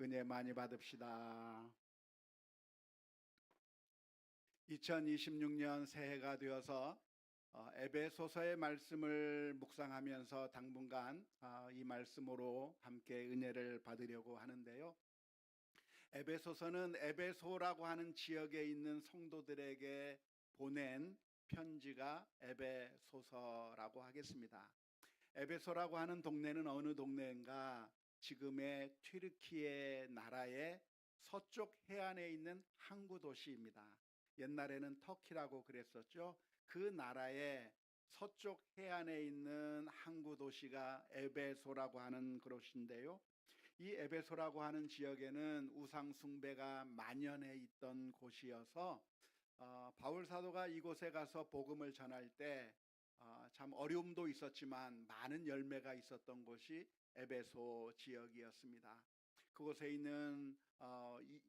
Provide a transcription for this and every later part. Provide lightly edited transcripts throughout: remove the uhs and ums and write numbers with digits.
은혜 많이 받읍시다. 2026년 새해가 되어서 에베소서의 말씀을 묵상하면서 당분간 이 말씀으로 함께 은혜를 받으려고 하는데요. 에베소서는 에베소라고 하는 지역에 있는 성도들에게 보낸 편지가 에베소서라고 하겠습니다. 에베소라고 하는 동네는 어느 동네인가? 지금의 튀르키예 나라의 서쪽 해안에 있는 항구 도시입니다. 옛날에는 터키라고 그랬었죠. 그 나라의 서쪽 해안에 있는 항구 도시가 에베소라고 하는 곳인데요. 이 에베소라고 하는 지역에는 우상 숭배가 만연해 있던 곳이어서 바울 사도가 이곳에 가서 복음을 전할 때 참 어려움도 있었지만 많은 열매가 있었던 곳이 에베소 지역이었습니다. 그곳에 있는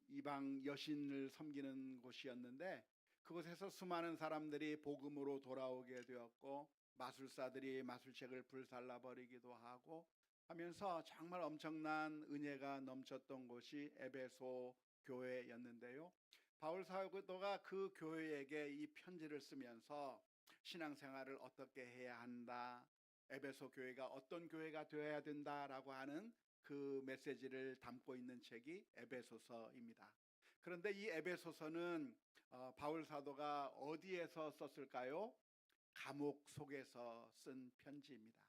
이방 여신을 섬기는 곳이었는데, 그곳에서 수많은 사람들이 복음으로 돌아오게 되었고, 마술사들이 마술책을 불살라 버리기도 하고 하면서 정말 엄청난 은혜가 넘쳤던 곳이 에베소 교회였는데요. 바울 사도가 그 교회에게 이 편지를 쓰면서 신앙생활을 어떻게 해야 한다, 에베소 교회가 어떤 교회가 되어야 된다라고 하는 그 메시지를 담고 있는 책이 에베소서입니다. 그런데 이 에베소서는 바울 사도가 어디에서 썼을까요? 감옥 속에서 쓴 편지입니다.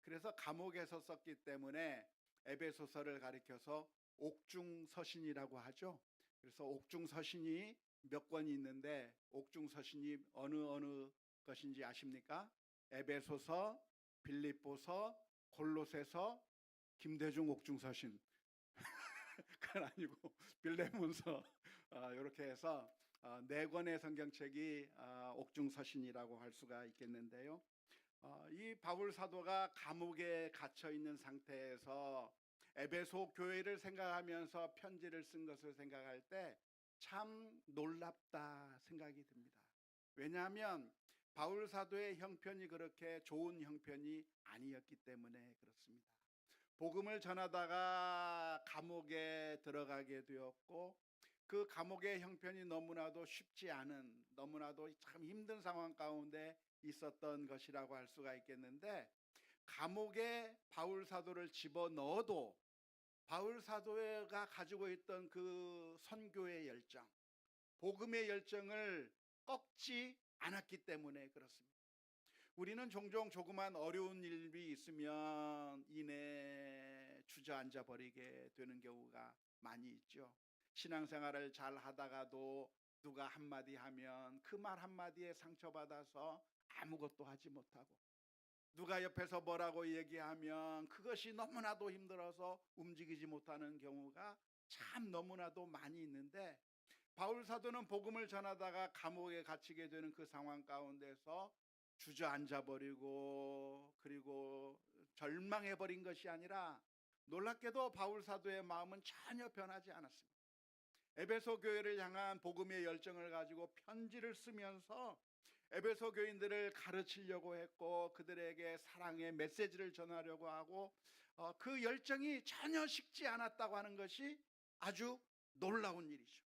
그래서 감옥에서 썼기 때문에 에베소서를 가리켜서 옥중서신이라고 하죠. 그래서 옥중서신이 몇 권이 있는데, 옥중서신이 어느 것인지 아십니까? 에베소서, 빌립보서, 골로새서, 김대중 옥중서신. 그건 아니고 빌레몬서, 이렇게 해서 네 권의 성경책이 옥중서신이라고 할 수가 있겠는데요. 이 바울 사도가 감옥에 갇혀 있는 상태에서 에베소 교회를 생각하면서 편지를 쓴 것을 생각할 때 참 놀랍다 생각이 듭니다. 왜냐하면 바울 사도의 형편이 그렇게 좋은 형편이 아니었기 때문에 그렇습니다. 복음을 전하다가 감옥에 들어가게 되었고, 그 감옥의 형편이 너무나도 쉽지 않은, 너무나도 참 힘든 상황 가운데 있었던 것이라고 할 수가 있겠는데, 감옥에 바울 사도를 집어넣어도 바울 사도가 가지고 있던 그 선교의 열정, 복음의 열정을 꺾지 않았기 때문에 그렇습니다. 우리는 종종 조그만 어려운 일이 있으면 이내 주저앉아 버리게 되는 경우가 많이 있죠. 신앙생활을 잘 하다가도 누가 한마디 하면 그 말 한마디에 상처받아서 아무것도 하지 못하고, 누가 옆에서 뭐라고 얘기하면 그것이 너무나도 힘들어서 움직이지 못하는 경우가 참 너무나도 많이 있는데, 바울 사도는 복음을 전하다가 감옥에 갇히게 되는 그 상황 가운데서 주저앉아 버리고, 그리고 절망해 버린 것이 아니라, 놀랍게도 바울 사도의 마음은 전혀 변하지 않았습니다. 에베소 교회를 향한 복음의 열정을 가지고 편지를 쓰면서 에베소 교인들을 가르치려고 했고, 그들에게 사랑의 메시지를 전하려고 하고, 그 열정이 전혀 식지 않았다고 하는 것이 아주 놀라운 일이죠.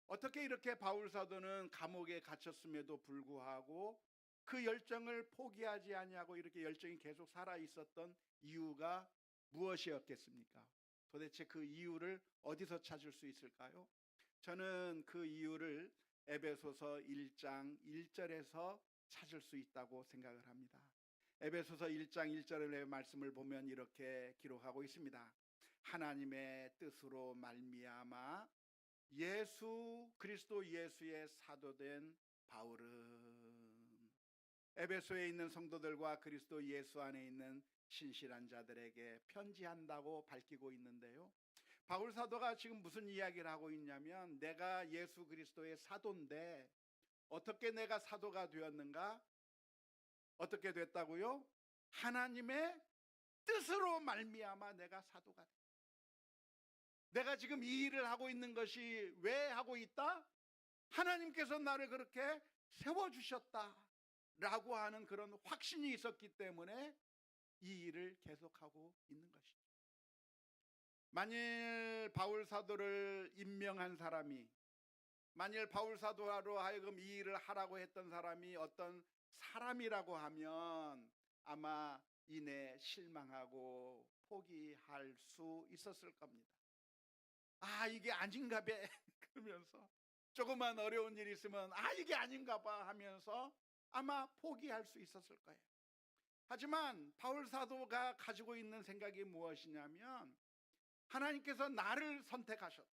어떻게 이렇게 바울 사도는 감옥에 갇혔음에도 불구하고 그 열정을 포기하지 아니하고 이렇게 열정이 계속 살아 있었던 이유가 무엇이었겠습니까? 도대체 그 이유를 어디서 찾을 수 있을까요? 저는 그 이유를 에베소서 1장 1절에서 찾을 수 있다고 생각을 합니다. 에베소서 1장 1절의 말씀을 보면 이렇게 기록하고 있습니다. 하나님의 뜻으로 말미암아 예수 그리스도 예수의 사도된 바울은 에베소에 있는 성도들과 그리스도 예수 안에 있는 신실한 자들에게 편지한다고 밝히고 있는데요. 바울 사도가 지금 무슨 이야기를 하고 있냐면, 내가 예수 그리스도의 사도인데 어떻게 내가 사도가 되었는가? 어떻게 됐다고요? 하나님의 뜻으로 말미암아 내가 사도가 됐다. 내가 지금 이 일을 하고 있는 것이 왜 하고 있다? 하나님께서 나를 그렇게 세워주셨다 라고 하는 그런 확신이 있었기 때문에 이 일을 계속하고 있는 것이죠. 만일 바울 사도를 임명한 사람이, 만일 바울 사도로 하여금 이 일을 하라고 했던 사람이 어떤 사람이라고 하면 아마 이내 실망하고 포기할 수 있었을 겁니다. 아, 이게 아닌가 봐 그러면서 조그만 어려운 일이 있으면 아, 이게 아닌가 봐 하면서 아마 포기할 수 있었을 거예요. 하지만 바울 사도가 가지고 있는 생각이 무엇이냐면, 하나님께서 나를 선택하셨다,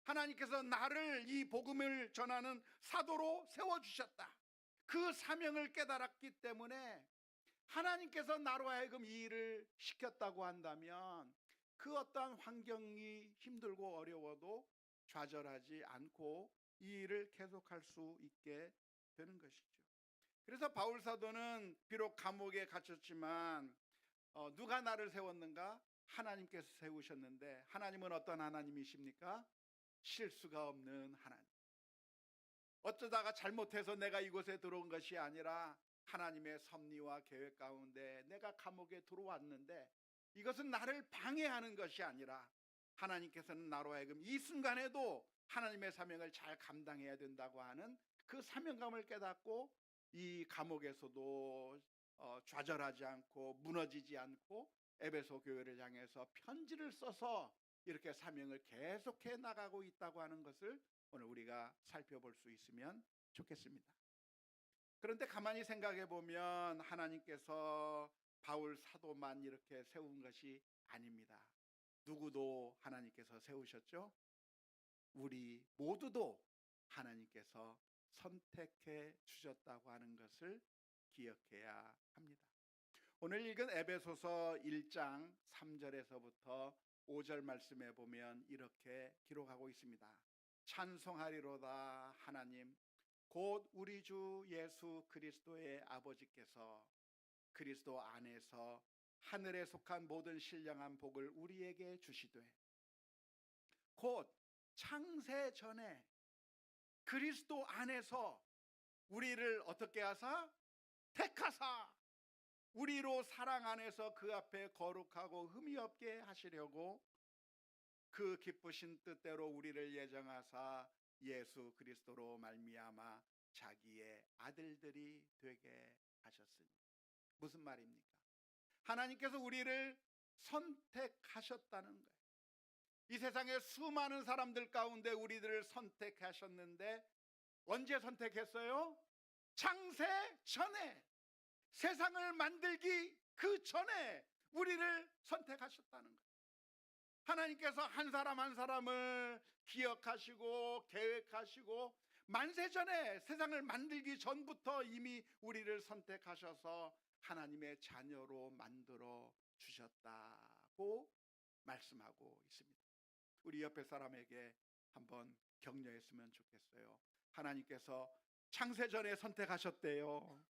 하나님께서 나를 이 복음을 전하는 사도로 세워주셨다, 그 사명을 깨달았기 때문에 하나님께서 나로 하여금 이 일을 시켰다고 한다면 그 어떠한 환경이 힘들고 어려워도 좌절하지 않고 이 일을 계속할 수 있게 되는 것이죠. 그래서 바울 사도는 비록 감옥에 갇혔지만 누가 나를 세웠는가? 하나님께서 세우셨는데, 하나님은 어떤 하나님이십니까? 실수가 없는 하나님. 어쩌다가 잘못해서 내가 이곳에 들어온 것이 아니라 하나님의 섭리와 계획 가운데 내가 감옥에 들어왔는데, 이것은 나를 방해하는 것이 아니라 하나님께서는 나로 하여금 이 순간에도 하나님의 사명을 잘 감당해야 된다고 하는 그 사명감을 깨닫고 이 감옥에서도 좌절하지 않고 무너지지 않고 에베소 교회를 향해서 편지를 써서 이렇게 사명을 계속해 나가고 있다고 하는 것을 오늘 우리가 살펴볼 수 있으면 좋겠습니다. 그런데 가만히 생각해 보면 하나님께서 바울 사도만 이렇게 세운 것이 아닙니다. 누구도 하나님께서 세우셨죠? 우리 모두도 하나님께서 선택해 주셨다고 하는 것을 기억해야 합니다. 오늘 읽은 에베소서 1장 3절에서부터 5절 말씀에 보면 이렇게 기록하고 있습니다. 찬송하리로다 하나님, 곧 우리 주 예수 그리스도의 아버지께서 그리스도 안에서 하늘에 속한 모든 신령한 복을 우리에게 주시되, 곧 창세 전에 그리스도 안에서 우리를 어떻게 하사? 택하사 우리로 사랑 안에서 그 앞에 거룩하고 흠이 없게 하시려고 그 기쁘신 뜻대로 우리를 예정하사 예수 그리스도로 말미암아 자기의 아들들이 되게 하셨으니. 무슨 말입니까? 하나님께서 우리를 선택하셨다는 거예요. 이 세상에 수많은 사람들 가운데 우리들을 선택하셨는데 언제 선택했어요? 창세 전에, 세상을 만들기 그 전에 우리를 선택하셨다는 거예요. 하나님께서 한 사람 한 사람을 기억하시고 계획하시고 만세 전에, 세상을 만들기 전부터 이미 우리를 선택하셔서 하나님의 자녀로 만들어 주셨다고 말씀하고 있습니다. 우리 옆에 사람에게 한번 격려했으면 좋겠어요. 하나님께서 창세전에 선택하셨대요.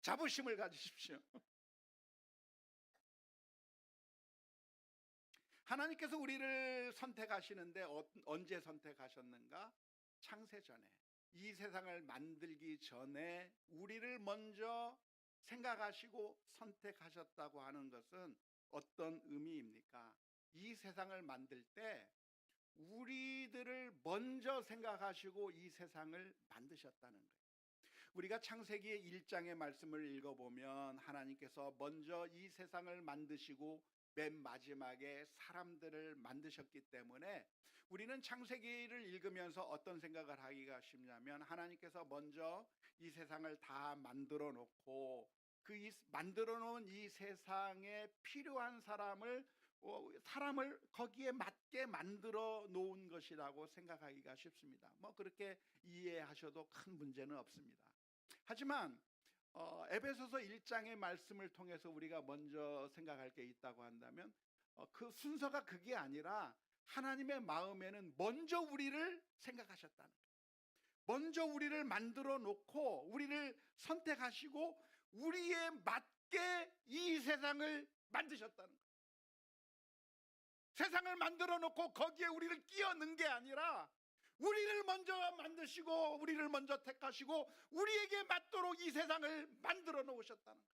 자부심을 가지십시오. 하나님께서 우리를 선택하시는데 언제 선택하셨는가? 창세전에, 이 세상을 만들기 전에 우리를 먼저 생각하시고 선택하셨다고 하는 것은 어떤 의미입니까? 이 세상을 만들 때 우리들을 먼저 생각하시고 이 세상을 만드셨다는 거예요. 우리가 창세기 1장의 말씀을 읽어보면 하나님께서 먼저 이 세상을 만드시고 맨 마지막에 사람들을 만드셨기 때문에 우리는 창세기를 읽으면서 어떤 생각을 하기가 쉽냐면, 하나님께서 먼저 이 세상을 다 만들어 놓고 그 만들어 놓은 이 세상에 필요한 사람을 거기에 맞게 만들어 놓은 것이라고 생각하기가 쉽습니다. 그렇게 이해하셔도 큰 문제는 없습니다. 하지만 에베소서 1장의 말씀을 통해서 우리가 먼저 생각할 게 있다고 한다면 그 순서가 그게 아니라 하나님의 마음에는 먼저 우리를 생각하셨다는 거예요. 먼저 우리를 만들어 놓고 우리를 선택하시고 우리에 맞게 이 세상을 만드셨다는 거예요. 세상을 만들어 놓고 거기에 우리를 끼워 넣은 게 아니라 우리를 먼저 만드시고 우리를 먼저 택하시고 우리에게 맞도록 이 세상을 만들어 놓으셨다는 거예요.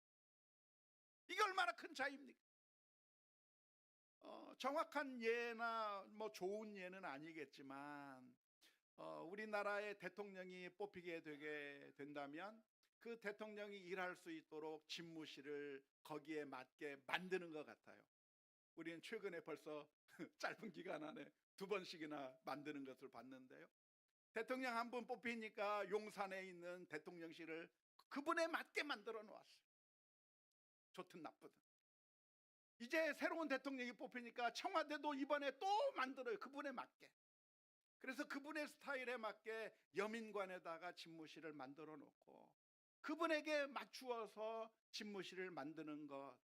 이게 얼마나 큰 차이입니까? 정확한 예나 뭐 좋은 예는 아니겠지만 우리나라의 대통령이 뽑히게 되게 된다면 그 대통령이 일할 수 있도록 집무실을 거기에 맞게 만드는 것 같아요. 우리는 최근에 벌써 짧은 기간 안에 2번씩이나 만드는 것을 봤는데요. 대통령 한 분 뽑히니까 용산에 있는 대통령실을 그분에 맞게 만들어 놓았어요. 좋든 나쁘든. 이제 새로운 대통령이 뽑히니까 청와대도 이번에 또 만들어요. 그분에 맞게. 그래서 그분의 스타일에 맞게 여민관에다가 집무실을 만들어 놓고 그분에게 맞추어서 집무실을 만드는 것,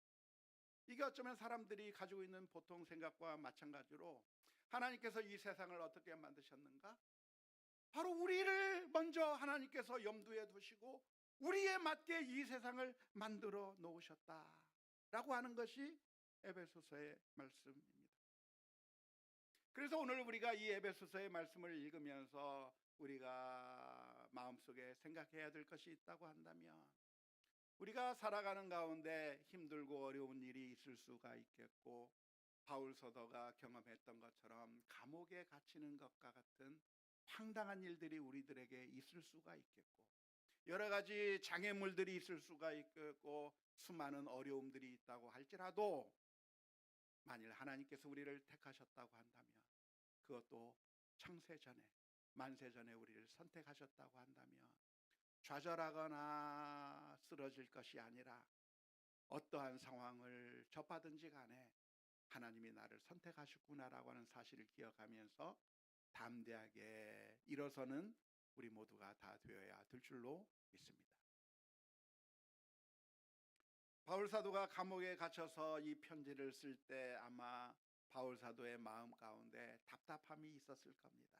이게 어쩌면 사람들이 가지고 있는 보통 생각과 마찬가지로 하나님께서 이 세상을 어떻게 만드셨는가? 바로 우리를 먼저 하나님께서 염두에 두시고 우리에 맞게 이 세상을 만들어 놓으셨다라고 하는 것이 에베소서의 말씀입니다. 그래서 오늘 우리가 이 에베소서의 말씀을 읽으면서 우리가 마음속에 생각해야 될 것이 있다고 한다면, 우리가 살아가는 가운데 힘들고 어려운 일이 있을 수가 있겠고, 바울 사도가 경험했던 것처럼 감옥에 갇히는 것과 같은 황당한 일들이 우리들에게 있을 수가 있겠고, 여러 가지 장애물들이 있을 수가 있겠고, 수많은 어려움들이 있다고 할지라도 만일 하나님께서 우리를 택하셨다고 한다면, 그것도 창세전에 만세전에 우리를 선택하셨다고 한다면 좌절하거나 쓰러질 것이 아니라 어떠한 상황을 접하든지 간에 하나님이 나를 선택하셨구나라고 하는 사실을 기억하면서 담대하게 일어서는 우리 모두가 다 되어야 될 줄로 믿습니다. 바울 사도가 감옥에 갇혀서 이 편지를 쓸 때 아마 바울 사도의 마음 가운데 답답함이 있었을 겁니다.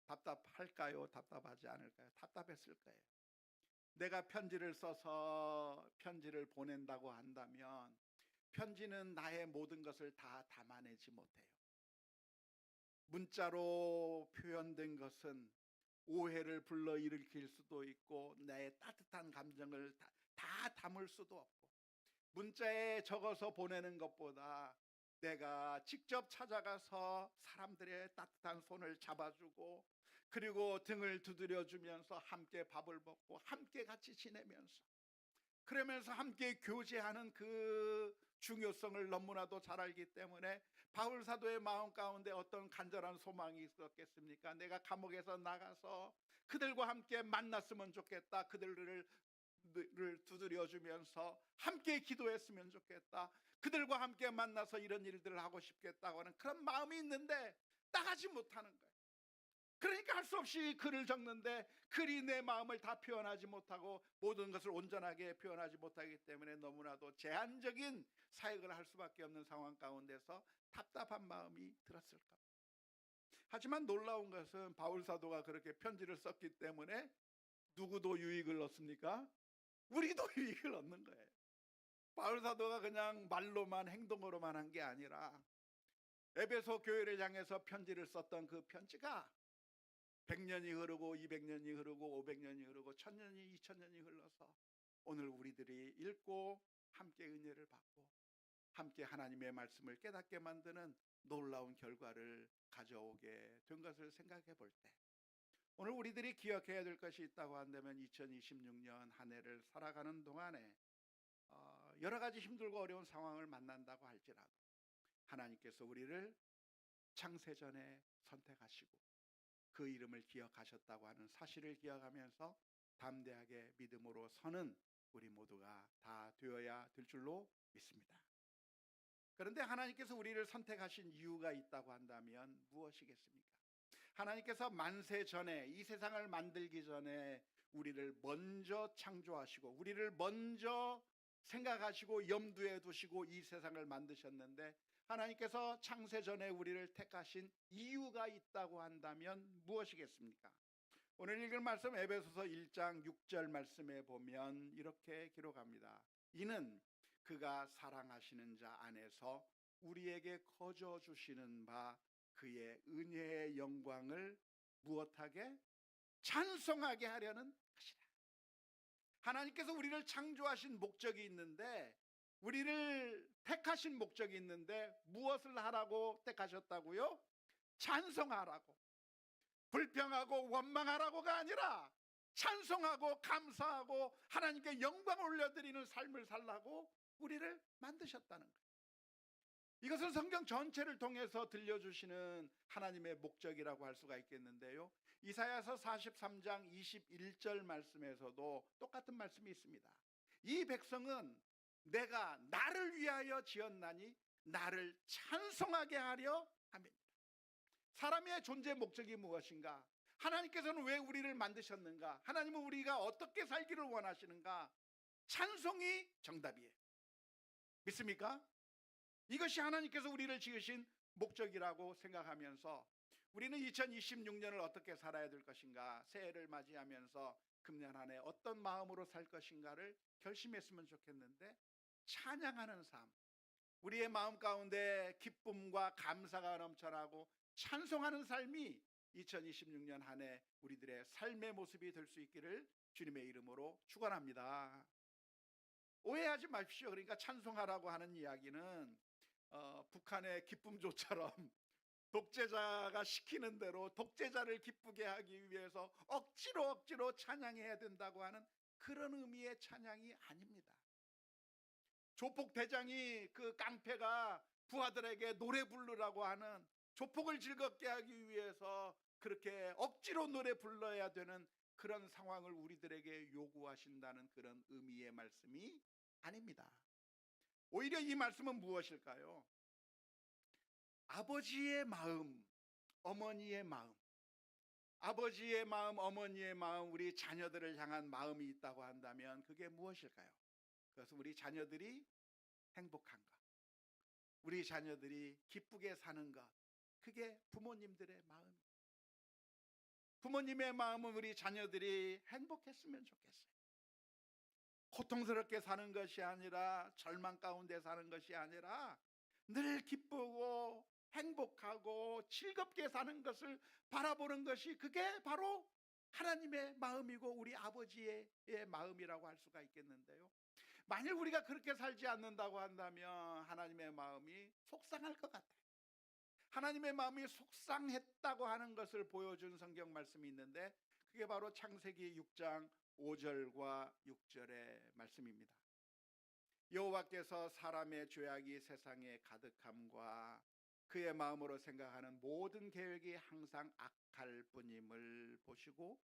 답답할까요? 답답하지 않을까요? 답답했을 거예요. 내가 편지를 써서 편지를 보낸다고 한다면 편지는 나의 모든 것을 다 담아내지 못해요. 문자로 표현된 것은 오해를 불러일으킬 수도 있고 내 따뜻한 감정을 다 담을 수도 없고, 문자에 적어서 보내는 것보다 내가 직접 찾아가서 사람들의 따뜻한 손을 잡아주고 그리고 등을 두드려주면서 함께 밥을 먹고 함께 같이 지내면서 그러면서 함께 교제하는 그 중요성을 너무나도 잘 알기 때문에 바울 사도의 마음 가운데 어떤 간절한 소망이 있었겠습니까? 내가 감옥에서 나가서 그들과 함께 만났으면 좋겠다. 그들을 두드려주면서 함께 기도했으면 좋겠다. 그들과 함께 만나서 이런 일들을 하고 싶겠다고 하는 그런 마음이 있는데 나가지 못하는 거예요. 그러니까 할 수 없이 글을 적는데 글이 내 마음을 다 표현하지 못하고 모든 것을 온전하게 표현하지 못하기 때문에 너무나도 제한적인 사역을 할 수밖에 없는 상황 가운데서 답답한 마음이 들었을 겁니다. 하지만 놀라운 것은 바울 사도가 그렇게 편지를 썼기 때문에 누구도 유익을 얻습니까? 우리도 유익을 얻는 거예요. 바울 사도가 그냥 말로만 행동으로만 한 게 아니라 에베소 교회를 향해서 편지를 썼던 그 편지가 100년이 흐르고 200년이 흐르고 500년이 흐르고 1000년이 2000년이 흘러서 오늘 우리들이 읽고 함께 은혜를 받고 함께 하나님의 말씀을 깨닫게 만드는 놀라운 결과를 가져오게 된 것을 생각해 볼 때, 오늘 우리들이 기억해야 될 것이 있다고 한다면 2026년 한 해를 살아가는 동안에 여러 가지 힘들고 어려운 상황을 만난다고 할지라도 하나님께서 우리를 창세전에 선택하시고 그 이름을 기억하셨다고 하는 사실을 기억하면서 담대하게 믿음으로 서는 우리 모두가 다 되어야 될 줄로 믿습니다. 그런데 하나님께서 우리를 선택하신 이유가 있다고 한다면 무엇이겠습니까? 하나님께서 만세 전에, 이 세상을 만들기 전에 우리를 먼저 창조하시고 우리를 먼저 생각하시고 염두에 두시고 이 세상을 만드셨는데, 하나님께서 창세 전에 우리를 택하신 이유가 있다고 한다면 무엇이겠습니까? 오늘 읽을 말씀 에베소서 1장 6절 말씀에 보면 이렇게 기록합니다. 이는 그가 사랑하시는 자 안에서 우리에게 거저 주시는 바 그의 은혜의 영광을 무엇하게? 찬송하게 하려는 것이라. 하나님께서 우리를 창조하신 목적이 있는데 우리를 택하신 목적이 있는데 무엇을 하라고 택하셨다고요? 찬송하라고. 불평하고 원망하라고가 아니라 찬송하고 감사하고 하나님께 영광을 올려드리는 삶을 살라고 우리를 만드셨다는 거예요. 이것은 성경 전체를 통해서 들려주시는 하나님의 목적이라고 할 수가 있겠는데요, 이사야서 43장 21절 말씀에서도 똑같은 말씀이 있습니다. 이 백성은 내가 나를 위하여 지었나니 나를 찬송하게 하려 함입니다. 사람의 존재 목적이 무엇인가? 하나님께서는 왜 우리를 만드셨는가? 하나님은 우리가 어떻게 살기를 원하시는가? 찬송이 정답이에요. 믿습니까? 이것이 하나님께서 우리를 지으신 목적이라고 생각하면서 우리는 2026년을 어떻게 살아야 될 것인가, 새해를 맞이하면서 금년 한 해 어떤 마음으로 살 것인가를 결심했으면 좋겠는데, 찬양하는 삶, 우리의 마음 가운데 기쁨과 감사가 넘쳐나고 찬송하는 삶이 2026년 한 해 우리들의 삶의 모습이 될 수 있기를 주님의 이름으로 축원합니다. 오해하지 마십시오. 그러니까 찬송하라고 하는 이야기는 북한의 기쁨조처럼 독재자가 시키는 대로 독재자를 기쁘게 하기 위해서 억지로 찬양해야 된다고 하는 그런 의미의 찬양이 아닙니다. 조폭 대장이 그 깡패가 부하들에게 노래 부르라고 하는, 조폭을 즐겁게 하기 위해서 그렇게 억지로 노래 불러야 되는 그런 상황을 우리들에게 요구하신다는 그런 의미의 말씀이 아닙니다. 오히려 이 말씀은 무엇일까요? 아버지의 마음, 어머니의 마음, 아버지의 마음, 어머니의 마음, 우리 자녀들을 향한 마음이 있다고 한다면 그게 무엇일까요? 그것은 우리 자녀들이 행복한 것, 우리 자녀들이 기쁘게 사는 것, 그게 부모님들의 마음입니다. 부모님의 마음은 우리 자녀들이 행복했으면 좋겠어요. 고통스럽게 사는 것이 아니라, 절망 가운데 사는 것이 아니라 늘 기쁘고 행복하고 즐겁게 사는 것을 바라보는 것이, 그게 바로 하나님의 마음이고 우리 아버지의 마음이라고 할 수가 있겠는데요, 만일 우리가 그렇게 살지 않는다고 한다면 하나님의 마음이 속상할 것 같아요. 하나님의 마음이 속상했다고 하는 것을 보여준 성경 말씀이 있는데, 그게 바로 창세기 6장 5절과 6절의 말씀입니다. 여호와께서 사람의 죄악이 세상에 가득함과 그의 마음으로 생각하는 모든 계획이 항상 악할 뿐임을 보시고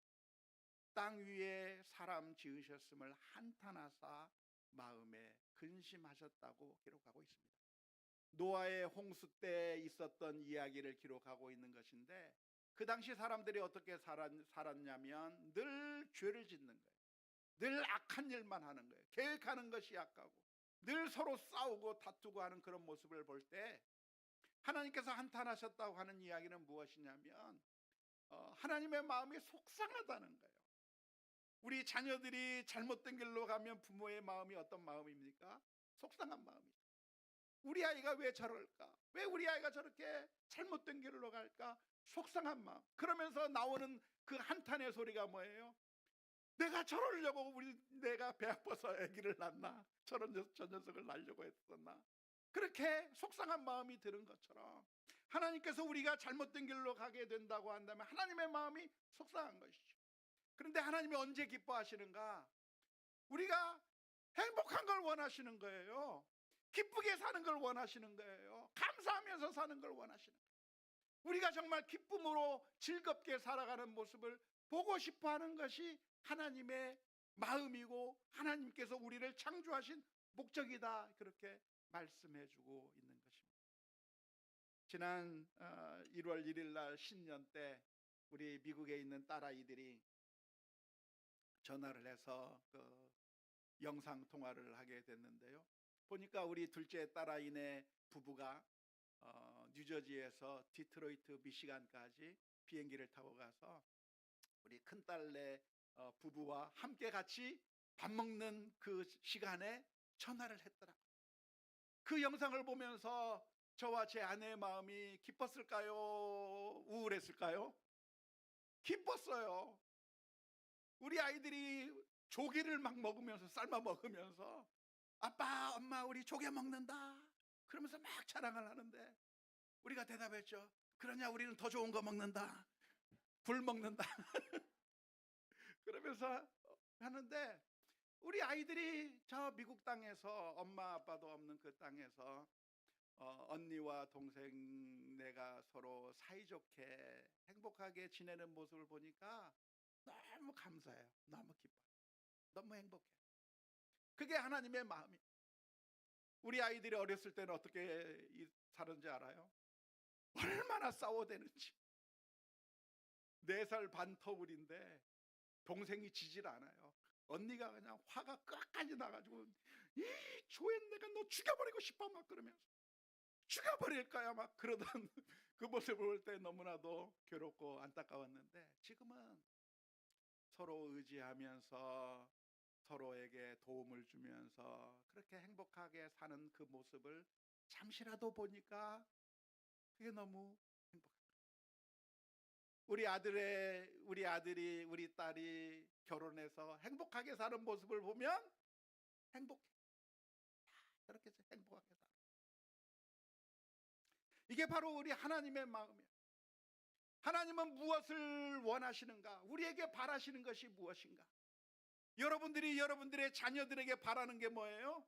땅 위에 사람 지으셨음을 한탄하사 마음에 근심하셨다고 기록하고 있습니다. 노아의 홍수 때 있었던 이야기를 기록하고 있는 것인데, 그 당시 사람들이 어떻게 살았냐면 늘 죄를 짓는 거예요. 늘 악한 일만 하는 거예요. 계획하는 것이 악하고 늘 서로 싸우고 다투고 하는 그런 모습을 볼 때 하나님께서 한탄하셨다고 하는 이야기는 무엇이냐면 하나님의 마음이 속상하다는 거예요. 우리 자녀들이 잘못된 길로 가면 부모의 마음이 어떤 마음입니까? 속상한 마음이죠. 우리 아이가 왜 저럴까? 왜 우리 아이가 저렇게 잘못된 길로 갈까? 속상한 마음. 그러면서 나오는 그 한탄의 소리가 뭐예요? 내가 저러려고 내가 배 아파서 아기를 낳나? 저 녀석을 낳으려고 했었나? 그렇게 속상한 마음이 드는 것처럼 하나님께서 우리가 잘못된 길로 가게 된다고 한다면 하나님의 마음이 속상한 것이죠. 그런데 하나님이 언제 기뻐하시는가? 우리가 행복한 걸 원하시는 거예요. 기쁘게 사는 걸 원하시는 거예요. 감사하면서 사는 걸 원하시는 거예요. 우리가 정말 기쁨으로 즐겁게 살아가는 모습을 보고 싶어하는 것이 하나님의 마음이고 하나님께서 우리를 창조하신 목적이다, 그렇게 말씀해주고 있는 것입니다. 지난 1월 1일 날 신년 때 우리 미국에 있는 딸아이들이 전화를 해서 영상 통화를 하게 됐는데요, 보니까 우리 둘째 딸아이네 부부가 뉴저지에서 디트로이트 미시간까지 비행기를 타고 가서 우리 큰딸네 부부와 함께 같이 밥 먹는 그 시간에 전화를 했더라고요. 그 영상을 보면서 저와 제 아내의 마음이 기뻤을까요? 우울했을까요? 기뻤어요. 우리 아이들이 조기를 막 먹으면서, 삶아 먹으면서 아빠, 엄마, 우리 조개 먹는다. 그러면서 막 자랑을 하는데 우리가 대답했죠. 그러냐, 우리는 더 좋은 거 먹는다. 굴 먹는다. 그러면서 하는데 우리 아이들이 저 미국 땅에서 엄마 아빠도 없는 그 땅에서 언니와 동생네가 서로 사이좋게 행복하게 지내는 모습을 보니까 너무 감사해요. 너무 기뻐요. 너무 행복해요. 그게 하나님의 마음이에요. 우리 아이들이 어렸을 때는 어떻게 사는지 알아요? 얼마나 싸워대는지. 4살 반 터울인데 동생이 지질 않아요. 언니가 그냥 화가 끝까지 나가지고 이 조엔 내가 너 죽여버리고 싶어 막 그러면서 죽여버릴 거야 막 그러던 그 모습을 볼 때 너무나도 괴롭고 안타까웠는데 지금은 서로 의지하면서 서로에게 도움을 주면서 그렇게 행복하게 사는 그 모습을 잠시라도 보니까 그게 너무 행복해요. 우리 아들이 우리 딸이 결혼해서 행복하게 사는 모습을 보면 행복해. 그렇게 해서 행복하게 살아. 이게 바로 우리 하나님의 마음이에요. 하나님은 무엇을 원하시는가? 우리에게 바라시는 것이 무엇인가? 여러분들이 여러분들의 자녀들에게 바라는 게 뭐예요?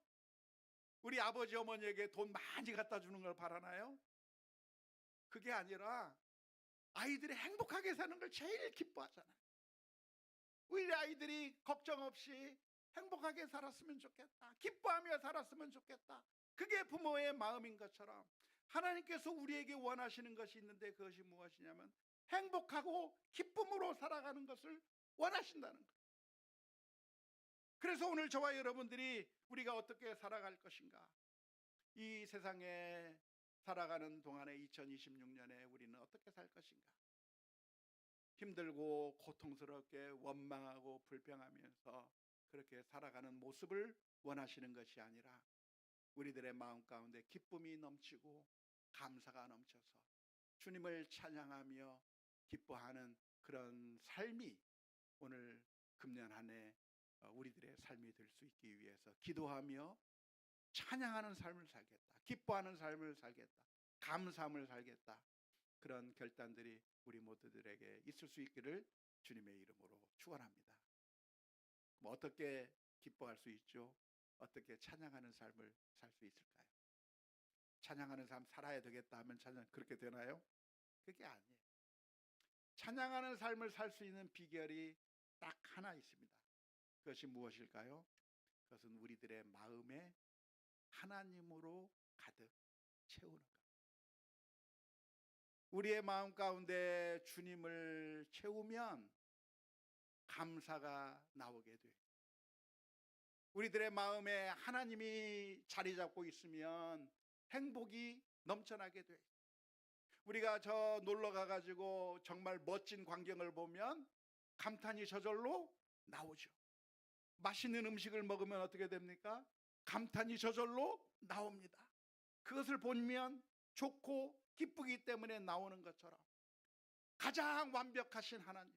우리 아버지 어머니에게 돈 많이 갖다 주는 걸 바라나요? 그게 아니라 아이들이 행복하게 사는 걸 제일 기뻐하잖아요. 우리 아이들이 걱정 없이 행복하게 살았으면 좋겠다. 기뻐하며 살았으면 좋겠다. 그게 부모의 마음인 것처럼 하나님께서 우리에게 원하시는 것이 있는데 그것이 무엇이냐면 행복하고 기쁨으로 살아가는 것을 원하신다는 거예요. 그래서 오늘 저와 여러분들이 우리가 어떻게 살아갈 것인가? 이 세상에 살아가는 동안에 2026년에 우리는 어떻게 살 것인가? 힘들고 고통스럽게 원망하고 불평하면서 그렇게 살아가는 모습을 원하시는 것이 아니라 우리들의 마음 가운데 기쁨이 넘치고 감사가 넘쳐서 주님을 찬양하며 기뻐하는 그런 삶이 오늘 금년 한 해 우리들의 삶이 될 수 있기 위해서 기도하며 찬양하는 삶을 살겠다. 기뻐하는 삶을 살겠다. 감사함을 살겠다. 그런 결단들이 우리 모두들에게 있을 수 있기를 주님의 이름으로 축원합니다. 어떻게 기뻐할 수 있죠? 어떻게 찬양하는 삶을 살 수 있을까요? 찬양하는 삶 살아야 되겠다 하면 찬양 그렇게 되나요? 그게 아니에요. 찬양하는 삶을 살 수 있는 비결이 딱 하나 있습니다. 그것이 무엇일까요? 그것은 우리들의 마음에 하나님으로 가득 채우는 것. 우리의 마음 가운데 주님을 채우면 감사가 나오게 돼요. 우리들의 마음에 하나님이 자리 잡고 있으면 행복이 넘쳐나게 돼요. 우리가 저 놀러 가가지고 정말 멋진 광경을 보면 감탄이 저절로 나오죠. 맛있는 음식을 먹으면 어떻게 됩니까? 감탄이 저절로 나옵니다. 그것을 보면 좋고 기쁘기 때문에 나오는 것처럼 가장 완벽하신 하나님,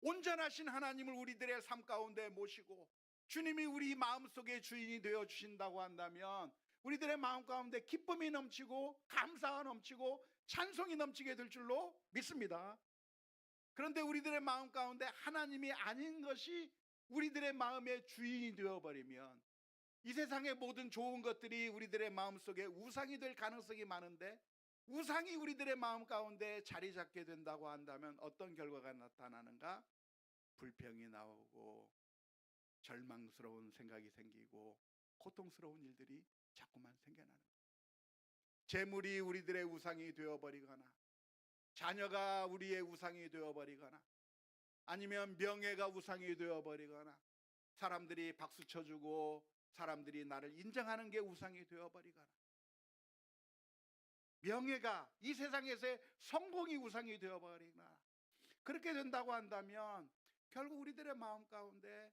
온전하신 하나님을 우리들의 삶 가운데 모시고 주님이 우리 마음속의 주인이 되어 주신다고 한다면 우리들의 마음 가운데 기쁨이 넘치고 감사가 넘치고 찬송이 넘치게 될 줄로 믿습니다. 그런데 우리들의 마음 가운데 하나님이 아닌 것이 우리들의 마음의 주인이 되어버리면 이 세상의 모든 좋은 것들이 우리들의 마음속에 우상이 될 가능성이 많은데 우상이 우리들의 마음 가운데 자리 잡게 된다고 한다면 어떤 결과가 나타나는가? 불평이 나오고 절망스러운 생각이 생기고 고통스러운 일들이 자꾸만 생겨나는 거예요. 재물이 우리들의 우상이 되어버리거나 자녀가 우리의 우상이 되어버리거나 아니면 명예가 우상이 되어버리거나 사람들이 박수 쳐주고 사람들이 나를 인정하는 게 우상이 되어버리거나 명예가 이 세상에서의 성공이 우상이 되어버리거나 그렇게 된다고 한다면 결국 우리들의 마음 가운데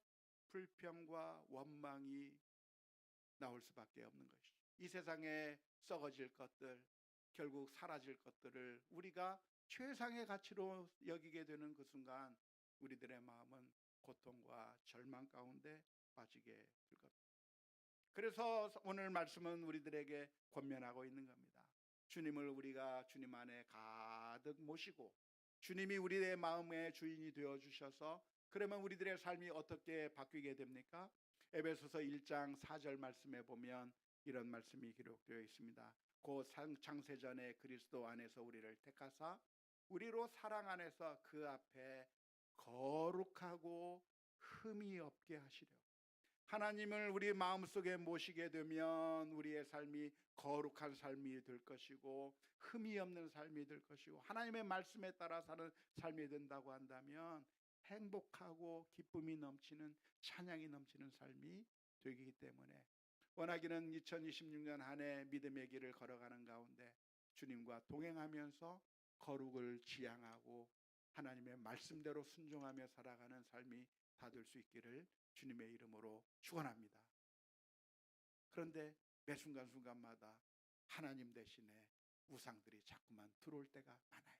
불평과 원망이 나올 수밖에 없는 것이죠. 이 세상에 썩어질 것들, 결국 사라질 것들을 우리가 최상의 가치로 여기게 되는 그 순간 우리들의 마음은 고통과 절망 가운데 빠지게 될 겁니다. 그래서 오늘 말씀은 우리들에게 권면하고 있는 겁니다. 주님을 우리가 주님 안에 가득 모시고 주님이 우리의 마음의 주인이 되어 주셔서 그러면 우리들의 삶이 어떻게 바뀌게 됩니까? 에베소서 1장 4절 말씀에 보면 이런 말씀이 기록되어 있습니다. 곧 창세전에 그리스도 안에서 우리를 택하사 우리로 사랑 안에서 그 앞에 거룩하고 흠이 없게 하시려. 하나님을 우리 마음속에 모시게 되면 우리의 삶이 거룩한 삶이 될 것이고 흠이 없는 삶이 될 것이고 하나님의 말씀에 따라 사는 삶이 된다고 한다면 행복하고 기쁨이 넘치는 찬양이 넘치는 삶이 되기 때문에 원하기는 2026년 한 해 믿음의 길을 걸어가는 가운데 주님과 동행하면서 거룩을 지향하고 하나님의 말씀대로 순종하며 살아가는 삶이 다 될 수 있기를 주님의 이름으로 축원합니다. 그런데 매 순간순간마다 하나님 대신에 우상들이 자꾸만 들어올 때가 많아요.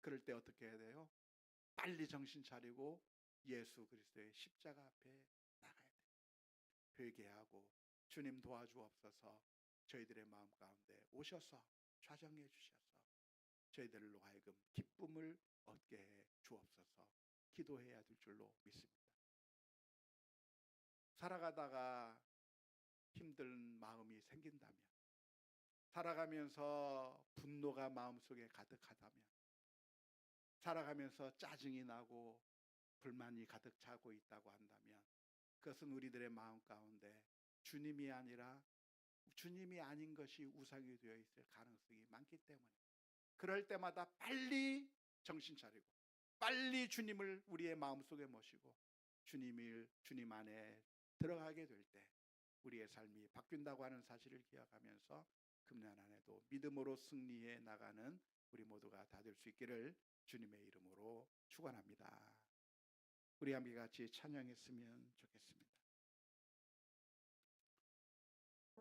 그럴 때 어떻게 해야 돼요? 빨리 정신 차리고 예수 그리스도의 십자가 앞에 나가야 돼요. 회개하고 주님 도와주옵소서. 저희들의 마음 가운데 오셔서 좌정해 주셔서 저희들로 하여금 기쁨을 얻게 해 주옵소서. 기도해야 될 줄로 믿습니다. 살아가다가 힘든 마음이 생긴다면, 살아가면서 분노가 마음속에 가득하다면, 살아가면서 짜증이 나고 불만이 가득 차고 있다고 한다면 그것은 우리들의 마음 가운데 주님이 아니라 주님이 아닌 것이 우상이 되어 있을 가능성이 많기 때문에 그럴 때마다 빨리 정신 차리고 빨리 주님을 우리의 마음속에 모시고 주님 안에 들어가게 될 때 우리의 삶이 바뀐다고 하는 사실을 기억하면서 금년 한 해도 믿음으로 승리해 나가는 우리 모두가 다 될 수 있기를 주님의 이름으로 축원합니다. 우리 함께 같이 찬양했으면 좋겠습니다.